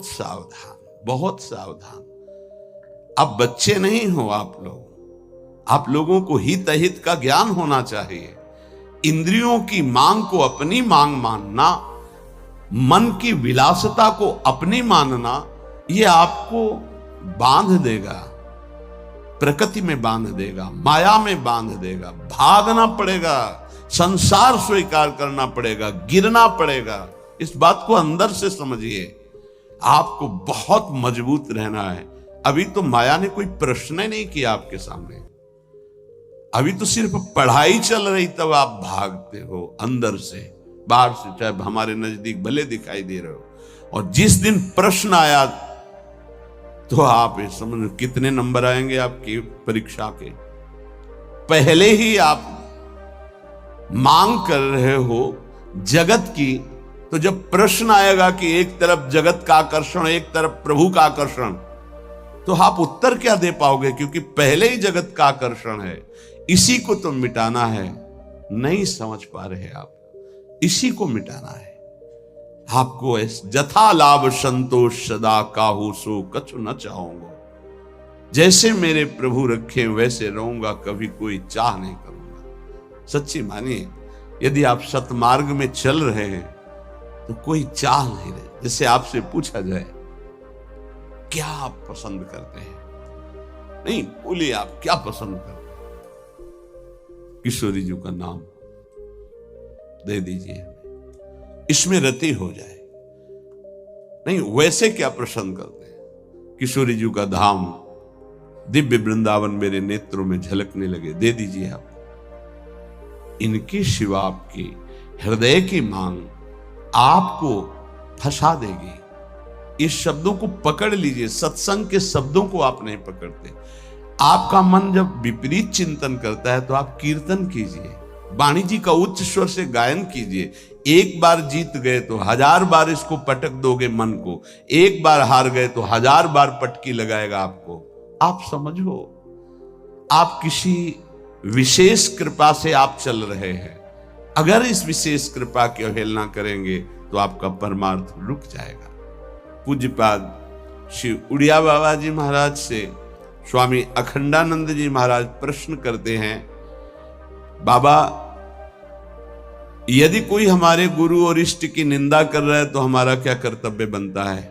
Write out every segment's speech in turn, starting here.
सावधान, बहुत सावधान। अब बच्चे नहीं हो आप लोगों को हित अहित का ज्ञान होना चाहिए। इंद्रियों की मांग को अपनी मांग मानना, मन की विलासता को अपनी मानना, यह आपको बांध देगा, प्रकृति में बांध देगा, माया में बांध देगा। भागना पड़ेगा, संसार स्वीकार करना पड़ेगा, गिरना पड़ेगा। इस बात को अंदर से समझिए। आपको बहुत मजबूत रहना है। अभी तो माया ने कोई प्रश्न नहीं किया आपके सामने। अभी तो सिर्फ पढ़ाई चल रही, तब आप भागते हो अंदर से, बाहर से चाहे हमारे नजदीक भले दिखाई दे रहे हो। और जिस दिन प्रश्न आया तो आप समझ कितने नंबर आएंगे आपकी परीक्षा के। पहले ही आप मांग कर रहे हो जगत की, तो जब प्रश्न आएगा कि एक तरफ जगत का आकर्षण, एक तरफ प्रभु का आकर्षण, तो आप उत्तर क्या दे पाओगे? क्योंकि पहले ही जगत का आकर्षण है, इसी को तो मिटाना है। नहीं समझ पा रहे आप, इसी को मिटाना है आपको। जथा लाभ संतोष सदा काहू सो कछु न चाहूंगा। जैसे मेरे प्रभु रखे वैसे रहूंगा, कभी कोई चाह नहीं करूंगा। सच्ची मानिए, यदि आप सतमार्ग में चल रहे हैं तो कोई चाह नहीं रहे। जैसे आपसे पूछा जाए क्या आप पसंद करते हैं, नहीं बोलिए आप क्या पसंद करते हैं? किशोरी जी का नाम दे दीजिए, इसमें रति हो जाए। नहीं वैसे क्या पसंद करते हैं? किशोरी जी का धाम, दिव्य वृंदावन मेरे नेत्रों में झलकने लगे, दे दीजिए आप। इनकी शिवा आपकी हृदय की मांग आपको फंसा देगी। इस शब्दों को पकड़ लीजिए। सत्संग के शब्दों को आप नहीं पकड़ते। आपका मन जब विपरीत चिंतन करता है तो आप कीर्तन कीजिए, वाणी जी का उच्च स्वर से गायन कीजिए। एक बार जीत गए तो 1000 बार इसको पटक दोगे मन को, एक बार हार गए तो 1000 बार पटकी लगाएगा आपको। आप समझो, आप किसी विशेष कृपा से आप चल रहे हैं। अगर इस विशेष कृपा की अवहेलना करेंगे तो आपका परमार्थ रुक जाएगा। पूज्यपाद श्री उड़िया बाबा जी महाराज से स्वामी अखंडानंद जी महाराज प्रश्न करते हैं, बाबा यदि कोई हमारे गुरु और इष्ट की निंदा कर रहा है तो हमारा क्या कर्तव्य बनता है?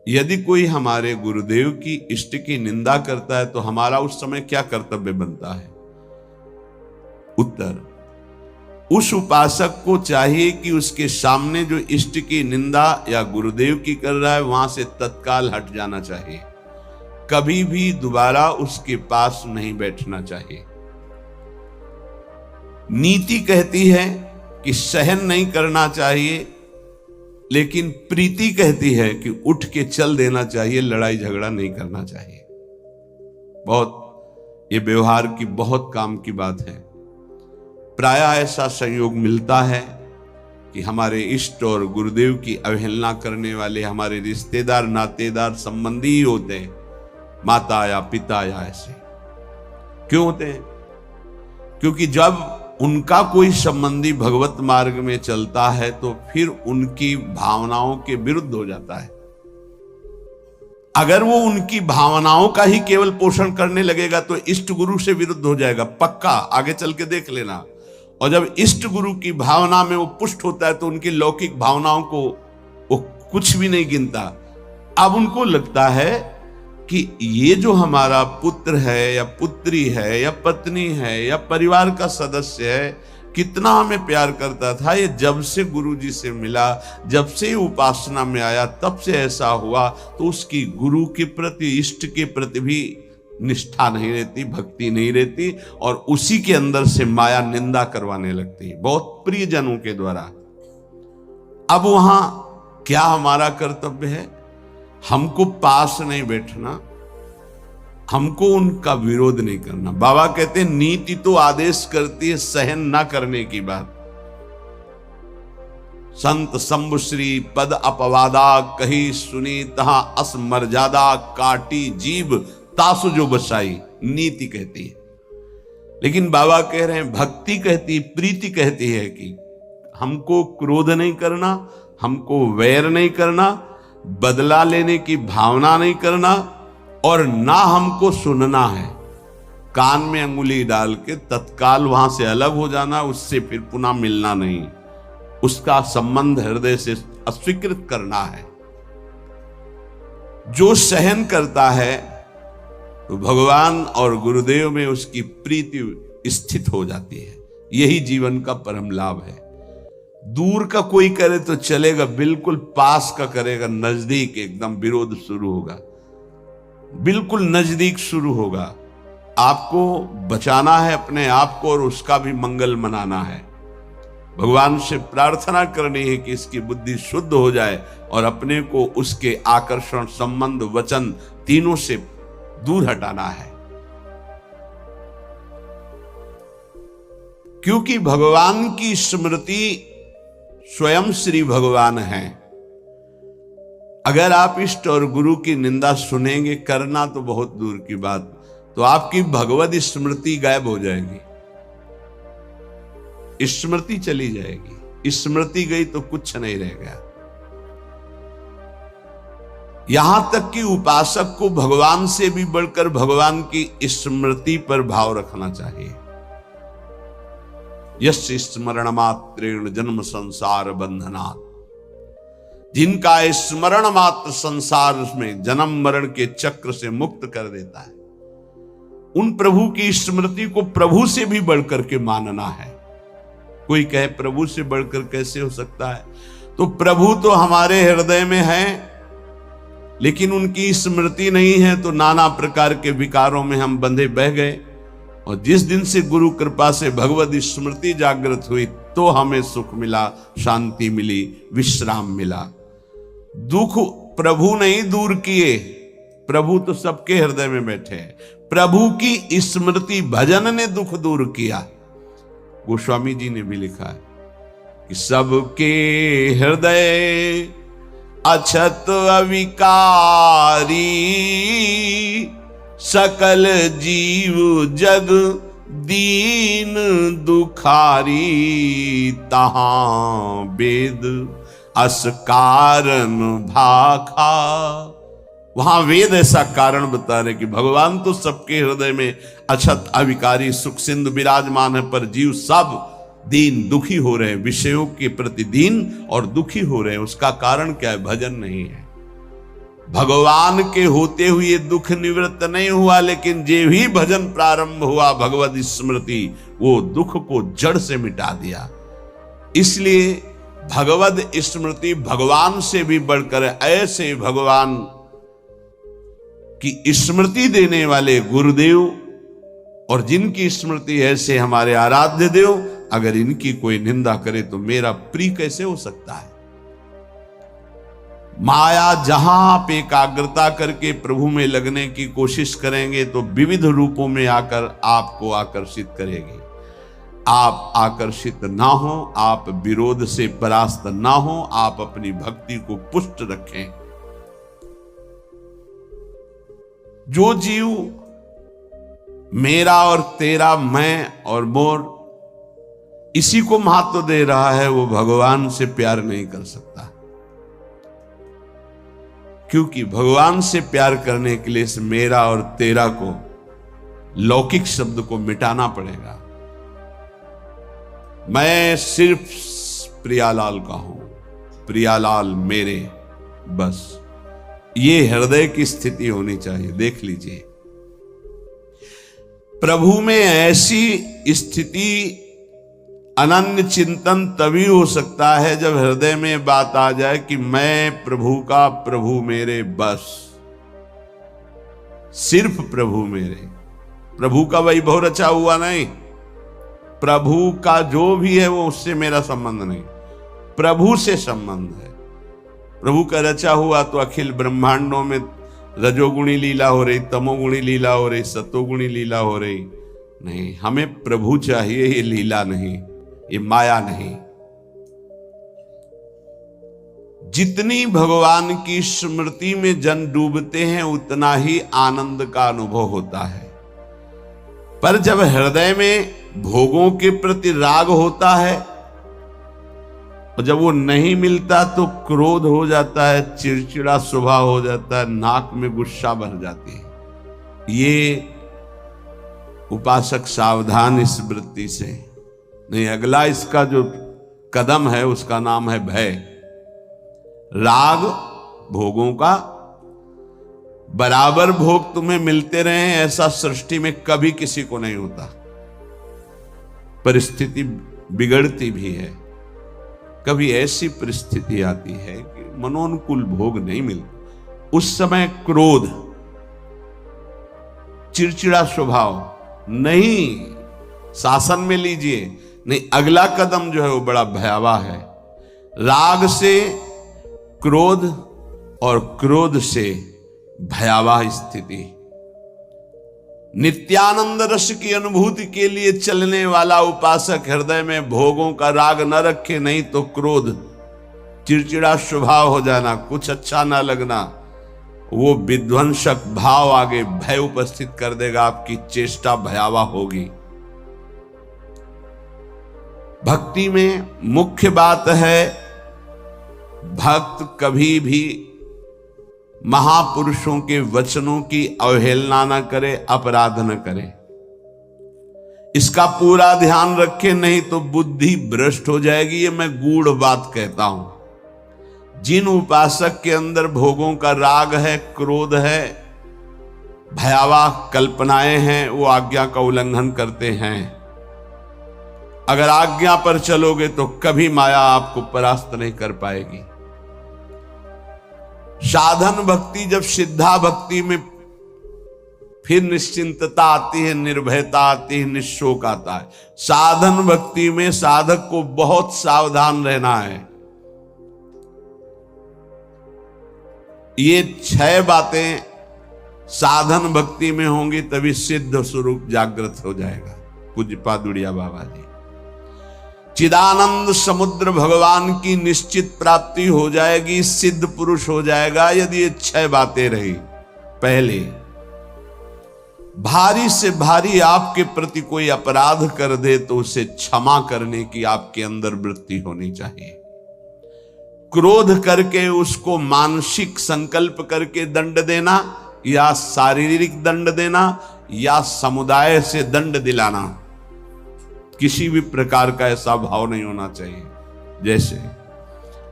यदि कोई हमारे गुरुदेव की इष्ट की निंदा करता है तो हमारा उस समय क्या कर्तव्य बनता है? उत्तर, उस उपासक को चाहिए कि उसके सामने जो इष्ट की निंदा या गुरुदेव की कर रहा है वहां से तत्काल हट जाना चाहिए। कभी भी दोबारा उसके पास नहीं बैठना चाहिए। नीति कहती है कि सहन नहीं करना चाहिए, लेकिन प्रीति कहती है कि उठ के चल देना चाहिए, लड़ाई झगड़ा नहीं करना चाहिए। बहुत ये व्यवहार की बहुत काम की बात है। प्रायः ऐसा संयोग मिलता है कि हमारे इष्ट और गुरुदेव की अवहेलना करने वाले हमारे रिश्तेदार, नातेदार, संबंधी ही होते हैं, माता या पिता या ऐसे। क्यों होते हैं? क्योंकि जब उनका कोई संबंधी भगवत मार्ग में चलता है तो फिर उनकी भावनाओं के विरुद्ध हो जाता है। अगर वो उनकी भावनाओं का ही केवल पोषण करने लगेगा तो इष्ट गुरु से विरुद्ध हो जाएगा, पक्का, आगे चल के देख लेना। और जब इष्ट गुरु की भावना में वो पुष्ट होता है तो उनकी लौकिक भावनाओं को वो कुछ भी नहीं गिनता। अब उनको लगता है कि ये जो हमारा पुत्र है या पुत्री है या पत्नी है या परिवार का सदस्य है, कितना हमें प्यार करता था, ये जब से गुरु जी से मिला, जब से उपासना में आया, तब से ऐसा हुआ। तो उसकी गुरु के प्रति, इष्ट के प्रति भी निष्ठा नहीं रहती, भक्ति नहीं रहती, और उसी के अंदर से माया निंदा करवाने लगती है बहुत प्रियजनों के द्वारा। अब वहां क्या हमारा कर्तव्य है? हमको पास नहीं बैठना, हमको उनका विरोध नहीं करना। बाबा कहते हैं नीति तो आदेश करती है सहन ना करने की बात। संत शंभुश्री पद अपवादा कही सुनी तहां अस मर्यादा काटी जीव तासु जो बसाई, नीति कहती है। लेकिन बाबा कह रहे हैं भक्ति कहती, प्रीति कहती है कि हमको क्रोध नहीं करना, हमको वैर नहीं करना, बदला लेने की भावना नहीं करना, और ना हमको सुनना है। कान में अंगुली डाल के तत्काल वहां से अलग हो जाना, उससे फिर पुनः मिलना नहीं, उसका संबंध हृदय से अस्वीकृत करना है। जो सहन करता है तो भगवान और गुरुदेव में उसकी प्रीति स्थित हो जाती है। यही जीवन का परम लाभ है। दूर का कोई करे तो चलेगा, बिल्कुल पास का करेगा, नजदीक एकदम विरोध शुरू होगा, बिल्कुल नजदीक शुरू होगा। आपको बचाना है अपने आप को और उसका भी मंगल मनाना है। भगवान से प्रार्थना करनी है कि इसकी बुद्धि शुद्ध हो जाए और अपने को उसके आकर्षण, संबंध, वचन तीनों से दूर हटाना है। क्योंकि भगवान की स्मृति स्वयं श्री भगवान है। अगर आप इष्ट और गुरु की निंदा सुनेंगे, करना तो बहुत दूर की बात, तो आपकी भगवत स्मृति गायब हो जाएगी, स्मृति चली जाएगी। स्मृति गई तो कुछ नहीं रह गया। यहां तक कि उपासक को भगवान से भी बढ़कर भगवान की स्मृति पर भाव रखना चाहिए। यस्य स्मरण मात्रेण जन्म संसार बंधनात्, जिनका स्मरण मात्र संसार में जन्म मरण के चक्र से मुक्त कर देता है, उन प्रभु की स्मृति को प्रभु से भी बढ़कर के मानना है। कोई कहे प्रभु से बढ़कर कैसे हो सकता है? तो प्रभु तो हमारे हृदय में है, लेकिन उनकी स्मृति नहीं है, तो नाना प्रकार के विकारों में हम बंधे बह गए। और जिस दिन से गुरु कृपा से भगवत स्मृति जागृत हुई, तो हमें सुख मिला, शांति मिली, विश्राम मिला। दुख प्रभु नहीं दूर किए, प्रभु तो सबके हृदय में बैठे हैं। प्रभु की स्मृति, भजन ने दुख दूर किया। गोस्वामी जी ने भी लिखा है कि सबके हृदय अछत अविकारी, सकल जीव जग दीन दुखारी, तहां वेद अस कारण भाखा। वहां वेद ऐसा कारण बता रहे कि भगवान तो सबके हृदय में अछत अविकारी सुख सिंधु विराजमान है, पर जीव सब दीन दुखी हो रहे हैं, विषयों के प्रति दीन और दुखी हो रहे हैं। उसका कारण क्या है? भजन नहीं है। भगवान के होते हुए दुख निवृत्त नहीं हुआ, लेकिन जे भी भजन प्रारंभ हुआ भगवत स्मृति, वो दुख को जड़ से मिटा दिया। इसलिए भगवत स्मृति भगवान से भी बढ़कर, ऐसे भगवान की स्मृति देने वाले गुरुदेव और जिनकी स्मृति ऐसे हमारे आराध्य देव, अगर इनकी कोई निंदा करे तो मेरा प्रिय कैसे हो सकता है? माया जहां आप एकाग्रता करके प्रभु में लगने की कोशिश करेंगे तो विविध रूपों में आकर आपको आकर्षित करेगी। आप आकर्षित ना हो, आप विरोध से परास्त ना हो, आप अपनी भक्ति को पुष्ट रखें। जो जीव मेरा और तेरा, मैं और मोर, इसी को महत्व दे रहा है, वो भगवान से प्यार नहीं कर सकता। क्योंकि भगवान से प्यार करने के लिए इस मेरा और तेरा को, लौकिक शब्द को मिटाना पड़ेगा। मैं सिर्फ प्रियालाल का हूं, प्रियालाल मेरे, बस ये हृदय की स्थिति होनी चाहिए। देख लीजिए, प्रभु में ऐसी स्थिति, अनन्य चिंतन तभी हो सकता है जब हृदय में बात आ जाए कि मैं प्रभु का, प्रभु मेरे, बस सिर्फ प्रभु मेरे। प्रभु का वैभव रचा हुआ नहीं, प्रभु का जो भी है वो उससे मेरा संबंध नहीं, प्रभु से संबंध है। प्रभु का रचा हुआ तो अखिल ब्रह्मांडों में रजोगुणी लीला हो रही, तमोगुणी लीला हो रही, सतोगुणी लीला हो रही, नहीं, हमें प्रभु चाहिए, ये लीला नहीं, ये माया नहीं। जितनी भगवान की स्मृति में जन डूबते हैं उतना ही आनंद का अनुभव होता है। पर जब हृदय में भोगों के प्रति राग होता है और जब वो नहीं मिलता तो क्रोध हो जाता है, चिड़चिड़ा स्वभाव हो जाता है, नाक में गुस्सा भर जाती है। ये उपासक सावधान इस वृत्ति से। नहीं, अगला इसका जो कदम है उसका नाम है भय। राग भोगों का, बराबर भोग तुम्हें मिलते रहे ऐसा सृष्टि में कभी किसी को नहीं होता। परिस्थिति बिगड़ती भी है, कभी ऐसी परिस्थिति आती है कि मनोनुकूल भोग नहीं मिलता, उस समय क्रोध, चिड़चिड़ा स्वभाव, नहीं शासन में लीजिए, नहीं अगला कदम जो है वो बड़ा भयावह है। राग से क्रोध और क्रोध से भयावह स्थिति। नित्यानंद रस की अनुभूति के लिए चलने वाला उपासक हृदय में भोगों का राग न रखे, नहीं तो क्रोध, चिड़चिड़ा स्वभाव हो जाना, कुछ अच्छा ना लगना, वो विध्वंसक भाव आगे भय उपस्थित कर देगा, आपकी चेष्टा भयावह होगी। भक्ति में मुख्य बात है भक्त कभी भी महापुरुषों के वचनों की अवहेलना न करे, अपराध न करे, इसका पूरा ध्यान रखे, नहीं तो बुद्धि भ्रष्ट हो जाएगी। ये मैं गूढ़ बात कहता हूं। जिन उपासक के अंदर भोगों का राग है, क्रोध है, भयावह कल्पनाएं हैं, वो आज्ञा का उल्लंघन करते हैं। अगर आज्ञा पर चलोगे तो कभी माया आपको परास्त नहीं कर पाएगी। साधन भक्ति, जब सिद्धा भक्ति में फिर निश्चिंतता आती है, निर्भयता आती है, निशोक आता है। साधन भक्ति में साधक को बहुत सावधान रहना है। ये 6 बातें साधन भक्ति में होंगी तभी सिद्ध स्वरूप जागृत हो जाएगा। पूज्य पादुड़िया बाबा जी, चिदानंद समुद्र भगवान की निश्चित प्राप्ति हो जाएगी, सिद्ध पुरुष हो जाएगा यदि ये 6 बातें रही। पहले, भारी से भारी आपके प्रति कोई अपराध कर दे तो उसे क्षमा करने की आपके अंदर वृत्ति होनी चाहिए। क्रोध करके उसको मानसिक संकल्प करके दंड देना, या शारीरिक दंड देना, या समुदाय से दंड दिलाना, किसी भी प्रकार का ऐसा भाव नहीं होना चाहिए। जैसे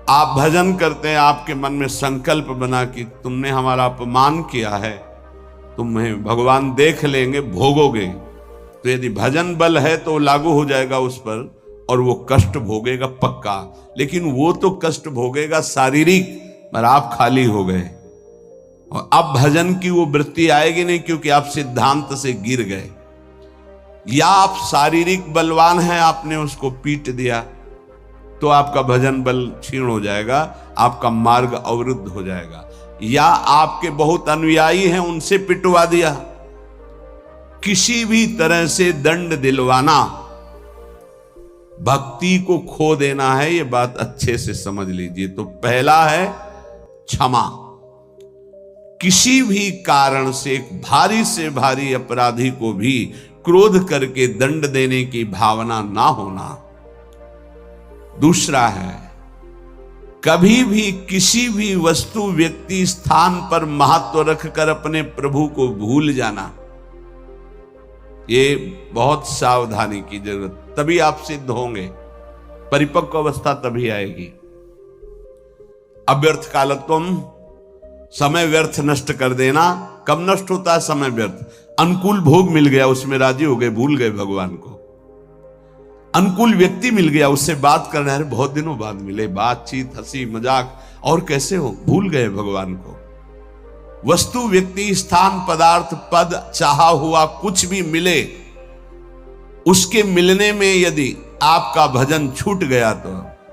आप भजन करते हैं, आपके मन में संकल्प बना कि तुमने हमारा अपमान किया है, तुम्हें भगवान देख लेंगे, भोगोगे, तो यदि भजन बल है तो लागू हो जाएगा उस पर और वो कष्ट भोगेगा पक्का। लेकिन वो तो कष्ट भोगेगा शारीरिक, पर आप खाली हो गए और अब भजन की वो वृत्ति आएगी नहीं, क्योंकि आप सिद्धांत से गिर गए। या आप शारीरिक बलवान हैं, आपने उसको पीट दिया तो आपका भजन बल क्षीण हो जाएगा, आपका मार्ग अवरुद्ध हो जाएगा। या आपके बहुत अनुयायी हैं, उनसे पिटवा दिया। किसी भी तरह से दंड दिलवाना भक्ति को खो देना है, ये बात अच्छे से समझ लीजिए। तो पहला है क्षमा। किसी भी कारण से एक भारी से भारी अपराधी को भी क्रोध करके दंड देने की भावना ना होना। दूसरा है, कभी भी किसी भी वस्तु, व्यक्ति, स्थान पर महत्व रखकर अपने प्रभु को भूल जाना, ये बहुत सावधानी की जरूरत। तभी आप सिद्ध होंगे, परिपक्व अवस्था तभी आएगी। अव्यर्थ कालत्वम, समय व्यर्थ नष्ट कर देना। कब नष्ट होता है समय व्यर्थ? अनुकूल भोग मिल गया, उसमें राजी हो गए, भूल गए भगवान को। अनुकूल व्यक्ति मिल गया, उससे बात करना है, बहुत दिनों बाद मिले, बातचीत, हंसी मजाक, और कैसे हो, भूल गए भगवान को। वस्तु, व्यक्ति, स्थान, पदार्थ, पद, चाहा हुआ कुछ भी मिले, उसके मिलने में यदि आपका भजन छूट गया तो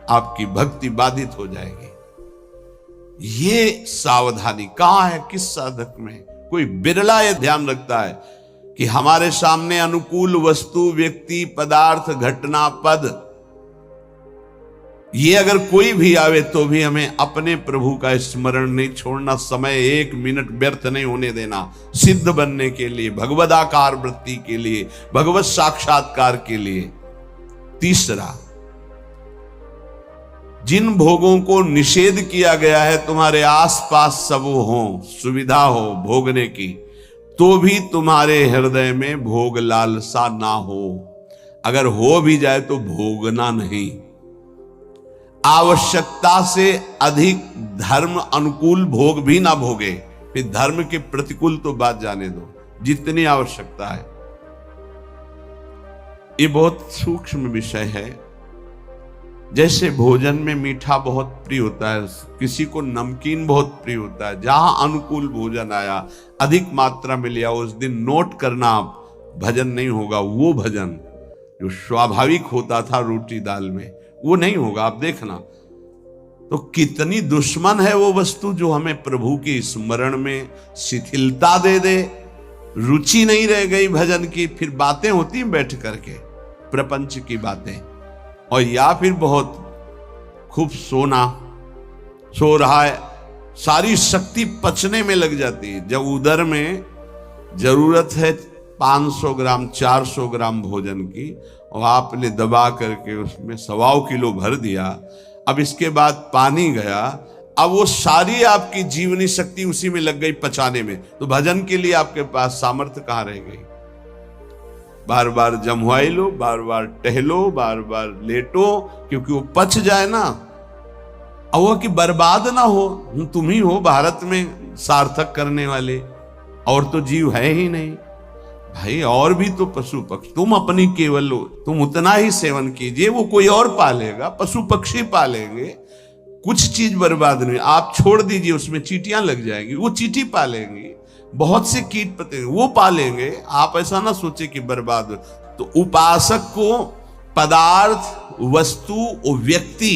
आपकी भक्ति बाधित हो जाएगी। ये सावधानी कहां है, किस साधक में? कोई बिरला ये ध्यान रखता है कि हमारे सामने अनुकूल वस्तु, व्यक्ति, पदार्थ, घटना, पद, ये अगर कोई भी आवे तो भी हमें अपने प्रभु का स्मरण नहीं छोड़ना, समय 1 मिनट व्यर्थ नहीं होने देना, सिद्ध बनने के लिए, भगवदाकार वृत्ति के लिए, भगवत साक्षात्कार के लिए। तीसरा, जिन भोगों को निषेध किया गया है तुम्हारे आसपास सब हो, सुविधा हो भोगने की, तो भी तुम्हारे हृदय में भोग लालसा ना हो। अगर हो भी जाए तो भोगना नहीं। आवश्यकता से अधिक धर्म अनुकूल भोग भी ना भोगे, फिर धर्म के प्रतिकूल तो बात जाने दो, जितनी आवश्यकता है। ये बहुत सूक्ष्म विषय है। जैसे भोजन में मीठा बहुत प्रिय होता है, किसी को नमकीन बहुत प्रिय होता है, जहां अनुकूल भोजन आया, अधिक मात्रा में लिया, उस दिन नोट करना, भजन नहीं होगा। वो भजन जो स्वाभाविक होता था रोटी दाल में, वो नहीं होगा, आप देखना। तो कितनी दुश्मन है वो वस्तु जो हमें प्रभु के स्मरण में शिथिलता दे दे। रुचि नहीं रह गई भजन की, फिर बातें होती बैठ करके प्रपंच की बातें, और या फिर बहुत खूब सोना, सो रहा है, सारी शक्ति पचने में लग जाती है। जब उदर में जरूरत है 500 ग्राम 400 ग्राम भोजन की, और आपने दबा करके उसमें 1.25 किलो भर दिया, अब इसके बाद पानी गया, अब वो सारी आपकी जीवनी शक्ति उसी में लग गई पचाने में, तो भजन के लिए आपके पास सामर्थ्य कहां रह गई। बार बार जमवाई लो, बार बार टहलो, बार बार लेटो, क्योंकि वो पच जाए ना, और वो कि बर्बाद ना हो। तुम ही हो भारत में सार्थक करने वाले, और तो जीव है ही नहीं भाई, और भी तो पशु पक्षी। तुम अपनी केवल तुम उतना ही सेवन कीजिए, वो कोई और पालेगा, पशु पक्षी पालेंगे, कुछ चीज बर्बाद नहीं। आप छोड़ दीजिए, उसमें चींटियां लग जाएंगी, वो चींटी पालेंगी, बहुत से कीट पतंगे वो पालेंगे। आप ऐसा ना सोचे कि बर्बाद हो। तो उपासक को पदार्थ, वस्तु और व्यक्ति,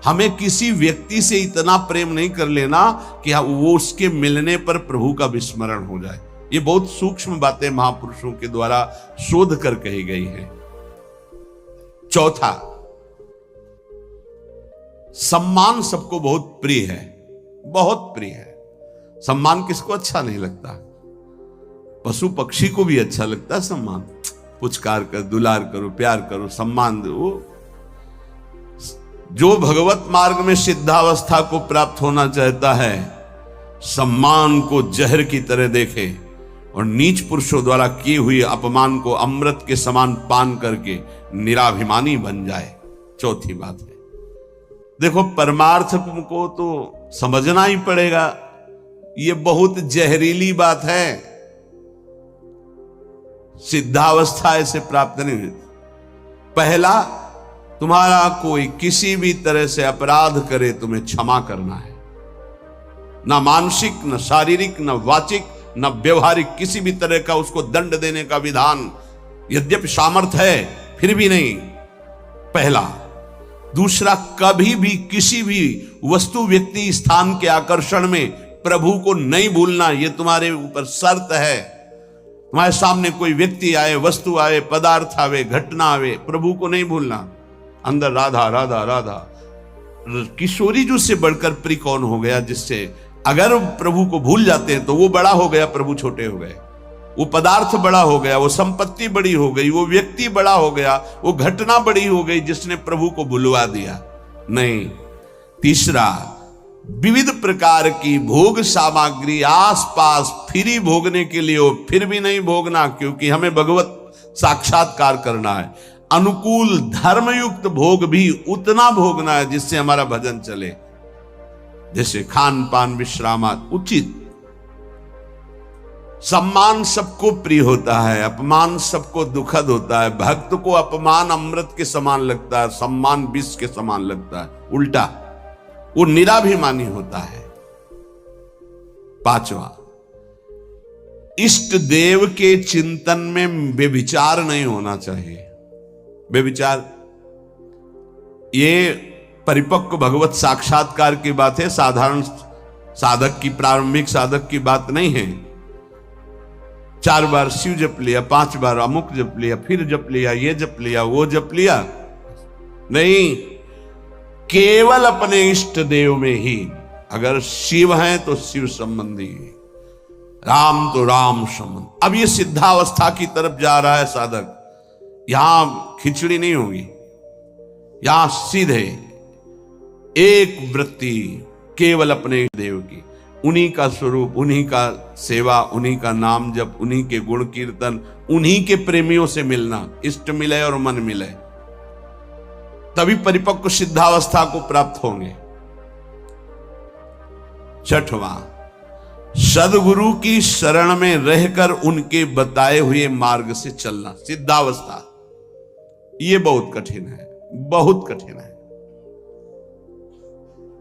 हमें किसी व्यक्ति से इतना प्रेम नहीं कर लेना कि वो उसके मिलने पर प्रभु का विस्मरण हो जाए। ये बहुत सूक्ष्म बातें महापुरुषों के द्वारा शोध कर कही गई हैं। चौथा, सम्मान सबको बहुत प्रिय है, बहुत प्रिय है। सम्मान किसको अच्छा नहीं लगता? पशु पक्षी को भी अच्छा लगता है सम्मान। पुचकार कर, दुलार करो, प्यार करो, सम्मान दो। जो भगवत मार्ग में सिद्धावस्था को प्राप्त होना चाहता है, सम्मान को जहर की तरह देखे और नीच पुरुषों द्वारा किए हुए अपमान को अमृत के समान पान करके निराभिमानी बन जाए। चौथी बात है, देखो परमार्थ को तो समझना ही पड़ेगा। ये बहुत जहरीली बात है। सिद्धावस्था ऐसे प्राप्त नहीं हुई। पहला, तुम्हारा कोई किसी भी तरह से अपराध करे, तुम्हें क्षमा करना है। ना मानसिक, न शारीरिक, न वाचिक, न व्यवहारिक, किसी भी तरह का उसको दंड देने का विधान, यद्यपि सामर्थ्य है फिर भी नहीं। पहला। दूसरा, कभी भी किसी भी वस्तु, व्यक्ति, स्थान के आकर्षण में प्रभु को नहीं भूलना। यह तुम्हारे ऊपर शर्त है। तुम्हारे सामने कोई व्यक्ति आए, वस्तु आए, पदार्थ आवे, घटना आवे, प्रभु को नहीं भूलना। अंदर राधा राधा राधा, किशोरी जी से बढ़कर प्रिय कौन हो गया, जिससे अगर प्रभु को भूल जाते हैं तो वो बड़ा हो गया, प्रभु छोटे हो गए। वो पदार्थ बड़ा हो गया, वो संपत्ति बड़ी हो गई, वो व्यक्ति बड़ा हो गया, वो घटना बड़ी हो गई जिसने प्रभु को भुलवा दिया। नहीं। तीसरा, विविध प्रकार की भोग सामग्री आसपास फ्री भोगने के लिए हो, फिर भी नहीं भोगना, क्योंकि हमें भगवत साक्षात्कार करना है। अनुकूल धर्मयुक्त भोग भी उतना भोगना है जिससे हमारा भजन चले, जैसे खान पान, विश्राम उचित। सम्मान सबको प्रिय होता है, अपमान सबको दुखद होता है। भक्त को अपमान अमृत के समान लगता है, सम्मान विष के समान लगता है। उल्टा, वो निराभिमानी होता है। पांचवा, इष्ट देव के चिंतन में व्यभिचार नहीं होना चाहिए। व्यभिचार ये परिपक्व भगवत साक्षात्कार की बात है, साधारण साधक की, प्रारंभिक साधक की बात नहीं है। 4 बार शिव जप लिया, 5 बार अमुक जप लिया, फिर जप लिया, ये जप लिया, वो जप लिया, नहीं। केवल अपने इष्ट देव में ही, अगर शिव हैं तो शिव संबंधी, राम तो राम संबंधी। अब ये सिद्धावस्था की तरफ जा रहा है साधक। यहां खिचड़ी नहीं होगी, यहां सीधे एक वृत्ति केवल अपने देव की, उन्हीं का स्वरूप, उन्हीं का सेवा, उन्हीं का नाम जप, उन्हीं के गुण कीर्तन, उन्हीं के प्रेमियों से मिलना, इष्ट मिले और मन मिले, तभी परिपक्व सिद्धावस्था को प्राप्त होंगे। छठवां, सदगुरु की शरण में रहकर उनके बताए हुए मार्ग से चलना, सिद्धावस्था। ये बहुत कठिन है, बहुत कठिन है।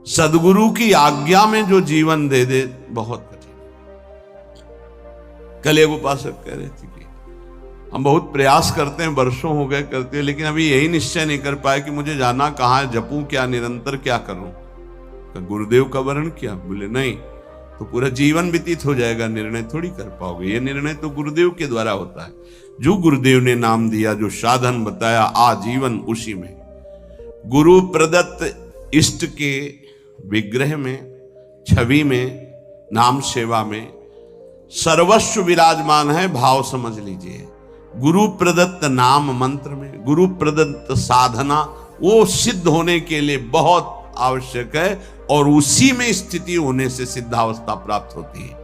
सदगुरु की आज्ञा में जो जीवन दे दे, बहुत कठिन। कल एक उपासक कह रहे थे कि हम बहुत प्रयास करते हैं, वर्षों हो गए करते हैं, लेकिन अभी यही निश्चय नहीं कर पाए कि मुझे जाना कहां है, जपूं क्या, निरंतर क्या करूं। तो गुरुदेव का वर्ण किया, बोले नहीं तो पूरा जीवन व्यतीत हो जाएगा, निर्णय थोड़ी कर पाओगे। ये निर्णय तो गुरुदेव के द्वारा होता है। जो गुरुदेव ने नाम दिया, जो साधन बताया, आजीवन उसी में। गुरु प्रदत्त इष्ट के विग्रह में, छवि में, नाम सेवा में सर्वस्व विराजमान है, भाव समझ लीजिए। गुरु प्रदत्त नाम मंत्र में, गुरु प्रदत्त साधना वो सिद्ध होने के लिए बहुत आवश्यक है, और उसी में स्थिति होने से सिद्धावस्था प्राप्त होती है।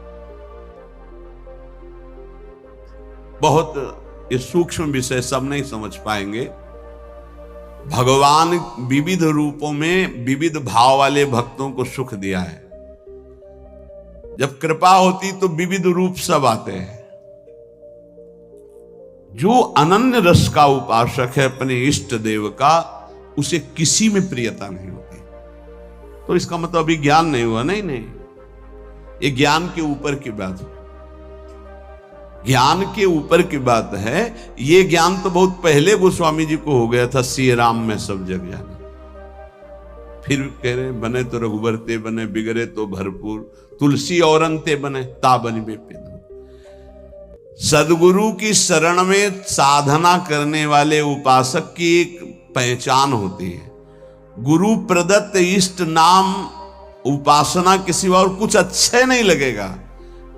बहुत ये सूक्ष्म विषय सब नहीं समझ पाएंगे। भगवान विविध रूपों में विविध भाव वाले भक्तों को सुख दिया है। जब कृपा होती तो विविध रूप सब आते हैं। जो अनन्य रस का उपासक है अपने इष्ट देव का, उसे किसी में प्रियता नहीं होती। तो इसका मतलब अभी ज्ञान नहीं हुआ, नहीं नहीं, ये ज्ञान के ऊपर की बात है, ज्ञान के ऊपर की बात है। ये ज्ञान तो बहुत पहले गोस्वामी जी को हो गया था, सी राम में सब जग जाना। फिर कह रहे बने तो रघुबर ते बने, बिगड़े तो भरपूर, तुलसी और अंते बने, ता बनी बेपेद। सदगुरु की शरण में साधना करने वाले उपासक की एक पहचान होती है। गुरु प्रदत्त इष्ट नाम उपासना किसी और कुछ अच्छे नहीं लगेगा,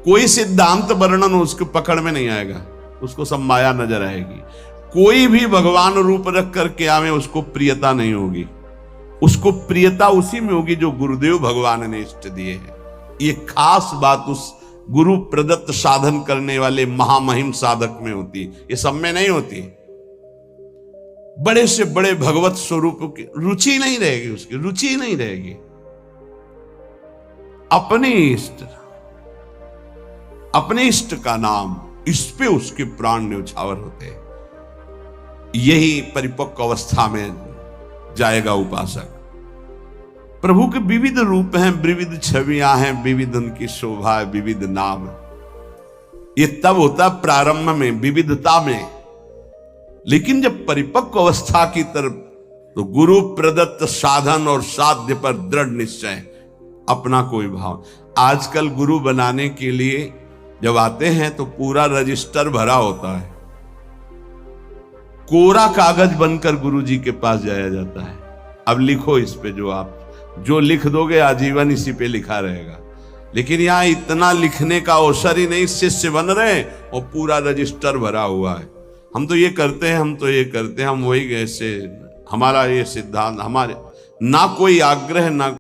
कोई सिद्धांत वर्णन उसके पकड़ में नहीं आएगा, उसको सब माया नजर आएगी। कोई भी भगवान रूप रख करके आवे, उसको प्रियता नहीं होगी। उसको प्रियता उसी में होगी जो गुरुदेव भगवान ने इष्ट दिए हैं। ये खास बात उस गुरु प्रदत्त साधन करने वाले महामहिम साधक में होती, ये सब में नहीं होती। बड़े से बड़े भगवत स्वरूप की रुचि नहीं रहेगी, उसकी रुचि नहीं रहेगी। अपने इष्ट का नाम, इस पे उसके प्राण न्यौछावर होते हैं। यही परिपक्व अवस्था में जाएगा उपासक। प्रभु के विविध रूप हैं, विविध छवियां हैं, विविध उनकी शोभा, विविध नाम। ये तब होता प्रारंभ में, विविधता में। लेकिन जब परिपक्व अवस्था की तरफ, तो गुरु प्रदत्त साधन और साध्य पर दृढ़ निश्चय, अपना कोई भाव। आजकल गुरु बनाने के लिए जब आते हैं तो पूरा रजिस्टर भरा होता है, कोरा कागज बनकर गुरु जी के पास जाया जाता है। अब लिखो इस पे, जो लिख दोगे आजीवन इसी पे लिखा रहेगा। लेकिन यहां इतना लिखने का अवसर ही नहीं, शिष्य बन रहे और पूरा रजिस्टर भरा हुआ है। हम तो ये करते हैं, हम तो ये करते हैं, हम वही ऐसे, हमारा ये सिद्धांत, हमारे ना कोई आग्रह ना